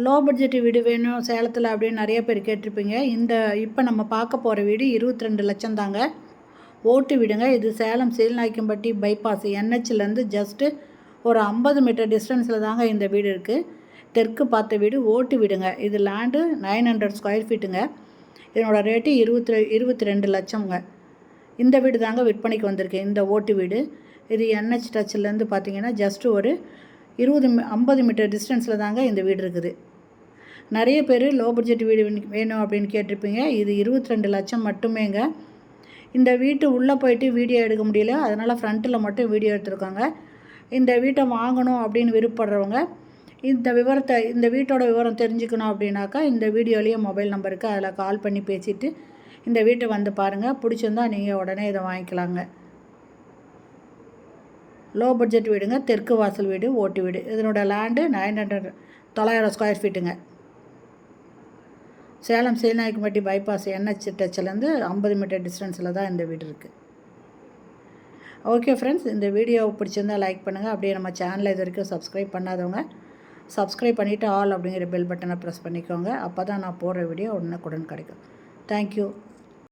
Low budget வீடு வேணும் சேலத்தில் அப்படின்னு நிறைய பேர் கேட்டிருப்பீங்க. இப்போ நம்ம பார்க்க போகிற வீடு 22 லட்சம் தாங்க. ஓட்டு வீடுங்க. இது சேலம் சீல்நாயக்கம்பட்டி பைபாஸ் என்ஹெச்லேருந்து ஜஸ்ட்டு ஒரு 50 மீட்டர் டிஸ்டன்ஸில் தாங்க இந்த வீடு இருக்குது. தெற்கு பார்த்த வீடு, ஓட்டு வீடுங்க. இது லேண்டு 900 ஸ்கொயர் ஃபீட்டுங்க. இதனோட ரேட்டு 22 லட்சம்ங்க. இந்த வீடு தாங்க விற்பனைக்கு வந்திருக்கு, இந்த ஓட்டு வீடு. இது என்ஹெச் டச்சிலேருந்து பார்த்தீங்கன்னா ஜஸ்ட்டு ஒரு 50 மீட்டர் டிஸ்டன்ஸில் தாங்க இந்த வீடு இருக்குது. நிறைய பேர் லோ பட்ஜெட் வீடு வேணும் அப்படின்னு கேட்டிருப்பீங்க. இது 22 லட்சம் மட்டுமேங்க. இந்த வீட்டு உள்ளே போயிட்டு வீடியோ எடுக்க முடியல, அதனால் ஃப்ரண்ட்டில் மட்டும் வீடியோ எடுத்துருக்காங்க. இந்த வீட்டை வாங்கணும் அப்படின்னு விருப்பப்படுறவங்க இந்த வீட்டோட விவரம் தெரிஞ்சுக்கணும் அப்படின்னாக்கா இந்த வீடியோலேயே மொபைல் நம்பருக்கு அதில் கால் பண்ணி பேசிவிட்டு இந்த வீட்டை வந்து பாருங்கள். பிடிச்சிருந்தால் நீங்கள் உடனே இதை வாங்கிக்கலாங்க. லோ பட்ஜெட் வீடுங்க. தெற்கு வாசல் வீடு, ஓட்டு வீடு. இதனோட லேண்டு 900 ஸ்கொயர் ஃபீட்டுங்க. சேலம் சீல்நாயக்கம்பட்டி பைபாஸ் என்ஹெச் டச்சிலேருந்து 50 மீட்டர் டிஸ்டன்ஸில் தான் இந்த வீடு இருக்குது. ஓகே ஃப்ரெண்ட்ஸ், இந்த வீடியோ பிடிச்சிருந்தால் லைக் பண்ணுங்கள். அப்படியே நம்ம சேனலை இது வரைக்கும் சப்ஸ்கிரைப் பண்ணாதவங்க சப்ஸ்கிரைப் பண்ணிவிட்டு ஆல் அப்படிங்கிற பெல் பட்டனை ப்ரெஸ் பண்ணிக்கோங்க. அப்போ தான் நான் போடுற வீடியோ உடனுக்குடன் கிடைக்கும். தேங்க்யூ.